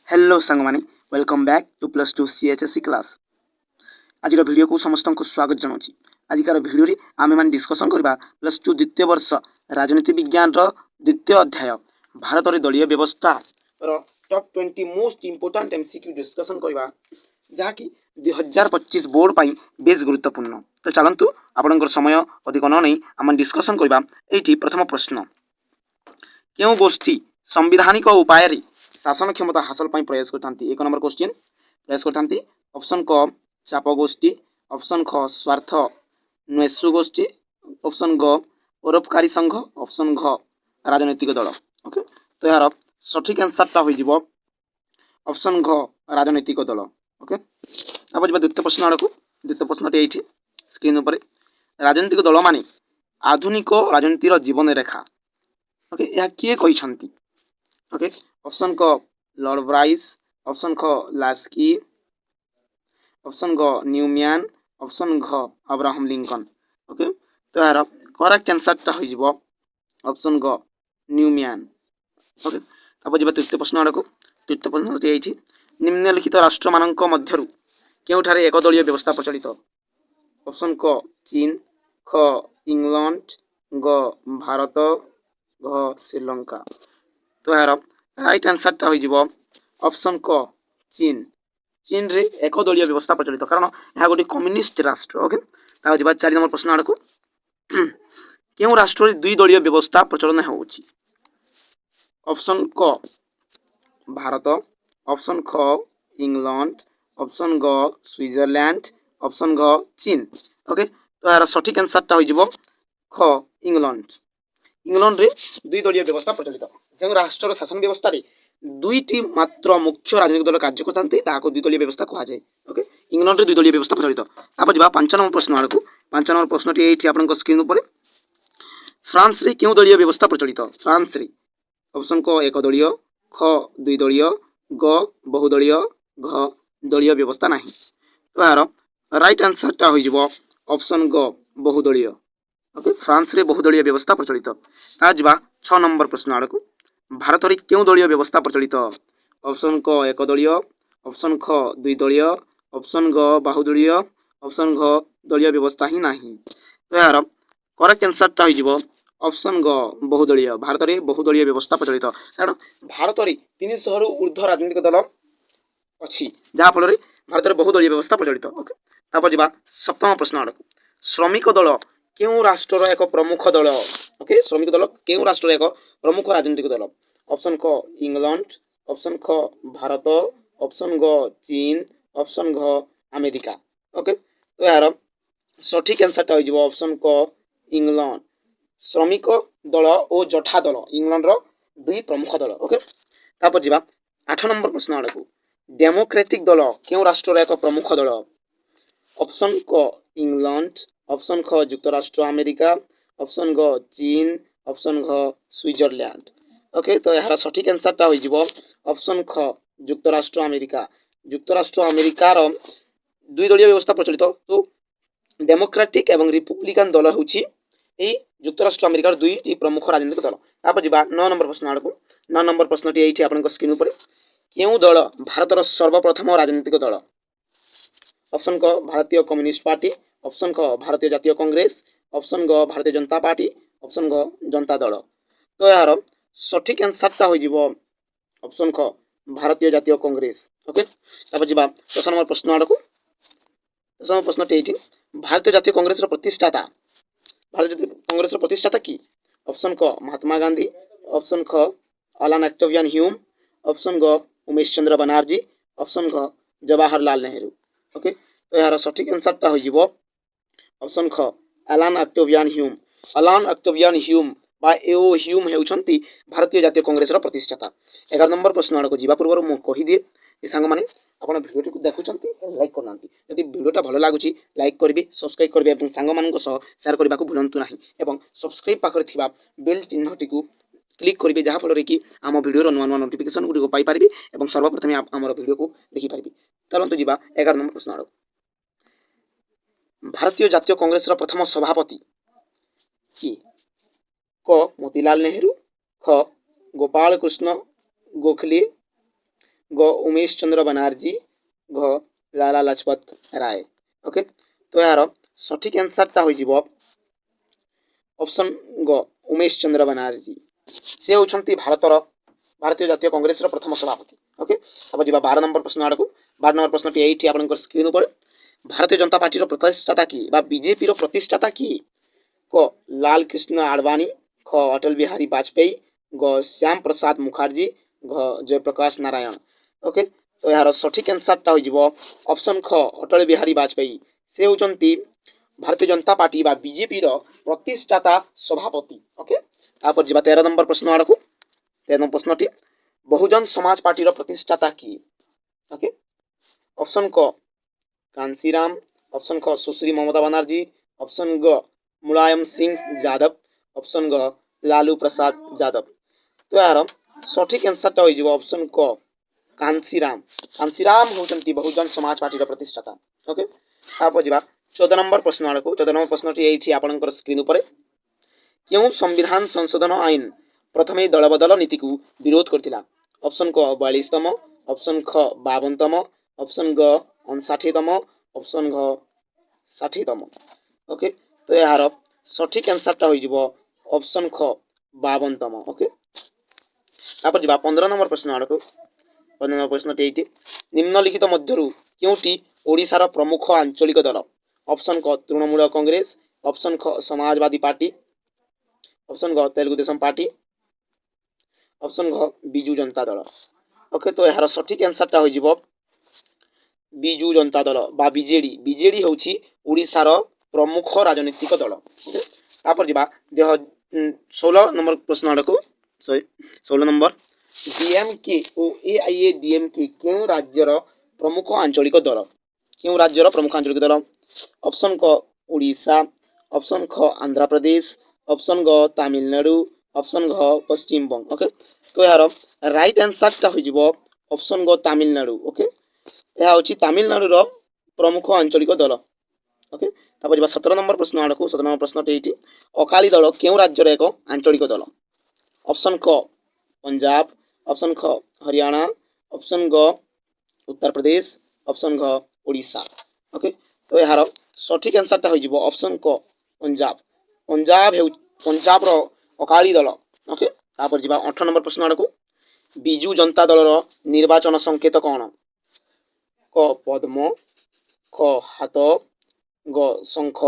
Hello सांगमानी welcome back to plus two CHSC class. आज video को समस्त को स्वागत जनाऊँ। आजिकार भिडियो आम मैंने डिस्कसन करवा प्लस टू द्वितीय वर्ष राजनीति विज्ञान द्वितीय अध्याय भारत दलीय व्यवस्था top 20 most important MCQ discussion करवा जहाँकि 2025 बोर्ड पर बेस गुरुत्वपूर्ण। तो चलतु आपण समय अधिक न नहीं आम डिस्कसन करवा। ये प्रथम प्रश्न, क्यों गोष्ठी संविधानिक उपाय शासन क्षमता हासिल प्रयास करते? एक नंबर क्वेश्चन प्रयास करते। ऑप्शन क चाप गोष्ठी, ऑप्शन ख स्वार्थ न्वेषु गोष्ठी, ऑप्शन ग परोपकारी संघ, ऑप्शन घ राजनैतिक दल। ओके, तो यार सठिक आंसरटा हो ऑप्शन घ राजनैतिक दल। ओके, अब जा द्वितीय प्रश्न आड़ को। द्वितीय प्रश्नटी ये स्क्रीन पर, राजनैतिक दल माने आधुनिक राजनीतिर जीवन रेखा। ओके, यह किए कहते? ओके, ऑप्शन क लॉर्ड ब्राइस, ऑप्शन ख लास्की, ऑप्शन ग न्यूमैन, ऑप्शन घ अब्राहम लिंकन। ओके, तो यार करेक्ट आंसरटा हो ऑप्शन ग न्यूमैन। ओके, अब जा तृतीय प्रश्न आड़ को। तृतीय प्रश्न ये निम्नलिखित राष्ट्र मानक मध्यरु केउठारे एक दलीय व्यवस्था प्रचलित? ऑप्शन क चीन, ख इंग्लैंड, ग भारत, घ श्रीलंका। तो यार राइट आंसरटा हो ऑप्शन क चीन। चीन रे एक दलीय व्यवस्था प्रचलित कारण यह गोटे कम्युनिस्ट राष्ट्र। ओके, जा 4 नंबर प्रश्न आड़ को। क्यों राष्ट्र दुई दलीय व्यवस्था प्रचलन होउछि? ऑप्शन क भारत, ऑप्शन ख इंग्लैंड, ऑप्शन ग स्विट्जरलैंड, ऑप्शन घ चीन। ओके, तो यार सठिक आंसरटा हो ख इंग्लैंड। इंग्लैंड रे दुई दलीय व्यवस्था प्रचलित। जो राष्ट्र शासन व्यवस्था रे दुईटी मात्र मुख्य राजनीतिक दल कार्य करते दुई दलीय व्यवस्था कह जाए। ओके, इंग्लैंड रे दुई दलीय व्यवस्था प्रचलित। आप जा 5 नंबर प्रश्न आड़ को। 5 नंबर प्रश्नटी ये आपन स्क्रीन पर, फ्रांस रे क्यों दलीय व्यवस्था प्रचलित? फ्रांस रे ऑप्शन क एक दलीय, ख दुई दलीय, ग बहुदलीय, घ दलीय व्यवस्था नहीं। तो यार राइट आंसरटा हो ऑप्शन ग बहुदलीय। ओके, फ्रांस रे बहुदलीय व्यवस्था प्रचलित। आज 6 नंबर प्रश्न आड़ को। भारत रे क्यों दलीय व्यवस्था प्रचलित? ऑप्शन क एक दलीय, ऑप्शन ख दुई दलीय, ऑप्शन ग बहुदलीय, ऑप्शन घ दलीय व्यवस्था ही नहीं। तो यार करेक्ट आंसरटा हो ऑप्शन ग बहुदलीय। भारत रे बहुदलीय व्यवस्था प्रचलित कारण भारत रे 300 रु ऊर्ध्व राजनीतिक दल अच्छी जहाँ फल भारत में बहुदलीय व्यवस्था प्रचलित। ओके, तापर जा 7 प्रश्न आड़ को। श्रमिक दल क्यों राष्ट्र एक प्रमुख दल? ओके, श्रमिक दल क्यों राष्ट्र एक प्रमुख राजनीतिक दल? ऑप्शन क इंग्लैंड, ऑप्शन ख भारत, ऑप्शन ग चीन, ऑप्शन घ अमेरिका। ओके, तो यार सठिक आंसरटा हो ऑप्शन क इंग्लैंड। श्रमिक दल और जठा दल इंग्लैंड दुई प्रमुख दल। ओके, तापर जा 8 नंबर प्रश्न आड़ को। डेमोक्रेटिक दल क्यों राष्ट्र एक प्रमुख दल? ऑप्शन क इंग्लैंड, ऑप्शन ख युक्तराष्ट्र अमेरिका, ऑप्शन ग चीन, ऑप्शन घ स्विट्जरलैंड। ओके, तो यार सठिक आंसरटा हो ऑप्शन ख युक्तराष्ट्र अमेरिका। युक्तराष्ट्र अमेरिकार दुई दलीय व्यवस्था प्रचलित। तो डेमोक्रेटिक एवं रिपब्लिकान दल होची युक्तराष्ट्र अमेरिकार दुईटी प्रमुख राजनीतिक दल। तापर जा 9 नंबर प्रश्न आड़ को। 9 नंबर प्रश्नटी ये आपन स्क्रीन पर, क्यों दल भारतर सर्वप्रथम राजनीतिक दल? ऑप्शन क भारतीय कम्युनिस्ट पार्टी, ऑप्शन ख भारतीय जातीय कांग्रेस, ऑप्शन ग भारतीय जनता पार्टी, ऑप्शन घ जनता दल। तो यार सठिक आंसरटा हो ऑप्शन ख भारतीय जातीय कांग्रेस। ओके, तापर जा 10 नंबर प्रश्न आड़ को। 10 नंबर प्रश्नटी ये, भारतीय जातीय कांग्रेस प्रतिष्ठाता, भारतीय जातीय कांग्रेस प्रतिष्ठाता की? ऑप्शन क महात्मा गांधी, ऑप्शन ख अलान ऑक्टेवियन ह्यूम, ऑप्शन ग उमेश चंद्र बनर्जी, ऑप्शन घ जवाहरलाल नेहरू। ओके, तो यार सठिक आंसरटा हो ऑप्शन ख अलान ऑक्टेवियन ह्यूम। अलान ऑक्टेवियन ह्यूम बा एओ ह्यूम हेउछंती भारतीय जातीय कांग्रेस प्रतिष्ठाता। 11 नंबर प्रश्न आड़ को जीवा पूर्व मु कहि दिए ए सांग माने आपण भिडियोटी को देखुछंती लाइक करनांती। यदि भिडियोटा भलो लागुची लाइक करबे, सब्सक्राइब करबे एवं सांग मानक सह शेयर करबा को भूलंतु नाही एवं सब्सक्राइब पाखरे थिबा बेल चिन्हटी को क्लिक करेंगे जहाँ फल कि आम भिडियो नुआ नुआ नोटिफिकेशन गुड़ी पाइपारि और सर्वप्रथम आम भिडियो को देखिपारि। चलते जी 11 नंबर प्रश्न आड़, भारतीय जातीय कांग्रेस प्रथम सभापति किए? क मोतीलाल नेहरू, ख गोपाल कृष्ण गोखले, ग उमेश चंद्र बनर्जी घ लाला लाजपत राय। ओके तो यार सठिक आंसरटा हो ऑप्शन ग उमेश चंद्र बनर्जी से होती भारतीय जातीय कांग्रेस प्रथम सभापति। ओके अब जी 12 नंबर प्रश्न आड़ को 12 नंबर प्रश्न ये आप स्क्रीन पर भारतीय जनता पार्टी प्रतिष्ठाता किए बीजेपी प्रतिष्ठाता किए क लाल कृष्ण आडवाणी ख अटल बिहारी वाजपेयी ग श्याम प्रसाद मुखर्जी घ जयप्रकाश नारायण। ओके तो यार सठिक आंसरटा हो ऑप्शन ख अटल बिहारी वाजपेयी से होती भारतीय जनता पार्टी बीजेपी प्रतिष्ठाता सभापति। ओके आप 13 नंबर प्रश्न आड़ को 13 नंबर प्रश्न बहुजन समाज पार्टी प्रतिष्ठाता किए। ओके ऑप्शन क कांसीराम ऑप्शन ख सुश्री ममता बनर्जी ऑप्शन ग मुलायम सिंह यादव ऑप्शन ग लालू प्रसाद यादव। तो यार सठिक आंसरटा हो ऑप्शन क कांसीराम कांसीराम होती बहुजन समाज पार्टी प्रतिष्ठाता। ओके आप 14 नंबर प्रश्न आड़ को 14 नंबर प्रश्न ये आप स्क्रीन पर क्यों संविधान संशोधन आईन प्रथम दलबदल नीति को विरोध करथिला। ऑप्शन क 42तम ऑप्शन ख 52तम ऑप्शन ग 59तम ऑप्शन घ 60तम। ओके तो यार सठिक आंसरटा हो ऑप्शन ख 52तम। ओके आप 15 नंबर प्रश्न आड़ को 15 नंबर प्रश्न ये निम्नलिखित मध्यरु क्योंटी ओडिशार प्रमुख आंचलिक दल। ऑप्शन क तृणमूल कांग्रेस ऑप्शन ख समाजवादी पार्टी ऑप्शन घ तेलुगु देशम पार्टी ऑप्शन घ बिजू जनता दल। ओके तो यार सठिक आंसरटा हो बिजू जनता दल बा बीजेडी बीजेडी हूँ ओडिशार प्रमुख राजनीतिक दल। तापर देह 16 नंबर प्रश्न आड़ को 16 नंबर डीएमके और एआईएडीएमके क्यों राज्यर प्रमुख आंचलिक दल क्यों राज्यर प्रमुख आंचलिक दल। ऑप्शन क ओडिशा ऑप्शन ख आंध्र प्रदेश ऑप्शन ग तमिलनाडु ऑप्शन घ पश्चिम बंग। ओके तो यार राइट आंसरटा हो ऑप्शन ग तमिलनाडु। ओके यह हूँ तमिलनाडु प्रमुख आंचलिक दल। ओके तापर 17 नंबर प्रश्न आड़ को 17 नंबर प्रश्न ये अकाली दल क्यों राज्यर एक आंचलिक दल। ऑप्शन क पंजाब ऑप्शन ख हरियाणा ऑप्शन ग उत्तर प्रदेश ऑप्शन घ ओडिशा। ओके तो यार सठिक आंसरटा हो ऑप्शन क पंजाब पंजाब अकाली दल। ओके तापर 18 नंबर प्रश्न आड़ को बिजू जनता दल निर्वाचन संकेत कौन क पद्म ख हाथ ग शंख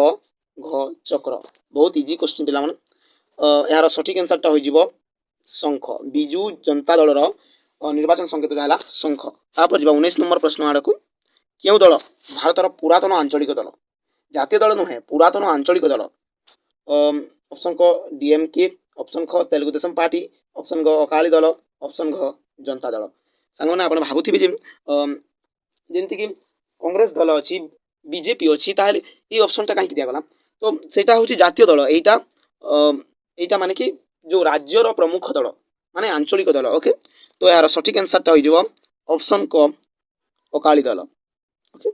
घ चक्र। बहुत इजी क्वेश्चन पे यार सठिक आंसरटा हो शंख बिजू जनता दल निर्वाचन संकेत है शंख। तापर 19 नंबर प्रश्न आड़ को क्यों दल भारतर पुरातन आंचलिक दल जातीय दल नुहे पुरातन आंचलिक दल। ऑप्शन क डीएमके ऑप्शन ख तेलुगु देशम पार्टी ऑप्शन ग अकाली दल ऑप्शन घ जनता दल। सांग मैंने आप भावुवे जमीक कांग्रेस दल अच्छी बीजेपी अच्छी ये ऑप्शनटा कहीं दिगला तो सेटा हूँ जातीय दल यहाँ माने कि जो राज्यर प्रमुख दल माने आंचलिक दल। ओके तो यार सठिक आंसरटा हो ऑप्शन क अकाली दल। ओके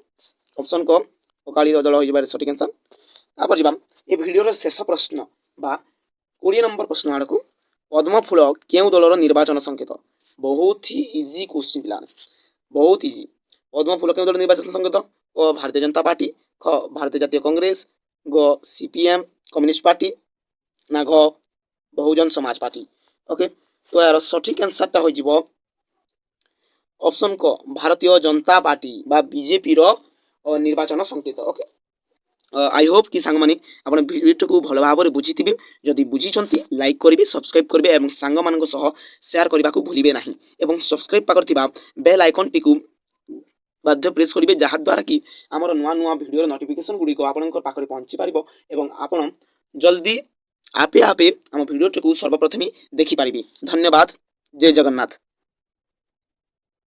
ऑप्शन क अकाली दल हो सठिक आंसर। तापर ये भिडियोर शेष प्रश्न बा 20 नंबर प्रश्न आड़ को पद्म फूल क्यों दलर निर्वाचन संकेत। बहुत ही इजी क्वेश्चन पिला बहुत इजी पद्म फूल क्यों दल निर्वाचन संकेत क भारतीय जनता पार्टी ख भारतीय जातीय कांग्रेस ग सीपीएम कम्युनिस्ट पार्टी ना घ बहुजन समाज पार्टी। ओके तो यार सठिक आंसरटा हो ऑप्शन क भारतीय जनता पार्टी बा बीजेपी निर्वाचन संकेत। ओके आई होप कि सांग माने आपण वीडियो को भल भाव बुझी जदि बुझी लाइक करेंगे सब्सक्राइब करेंगे और सांग मान सह शेयर करने को भूलिए ना और सब्सक्राइब पाकर बेल आइकन टी बाध्य प्रेस करेंगे जहाद्वारा कि आमर नुआ नुआ भिडियो नोटिफिकेशन गुड़िक आपण पाखे पहुँची पार और आपण जल्दी आपे आपे आम भिडियो सर्वप्रथम देखिपारे। धन्यवाद। जय जगन्नाथ।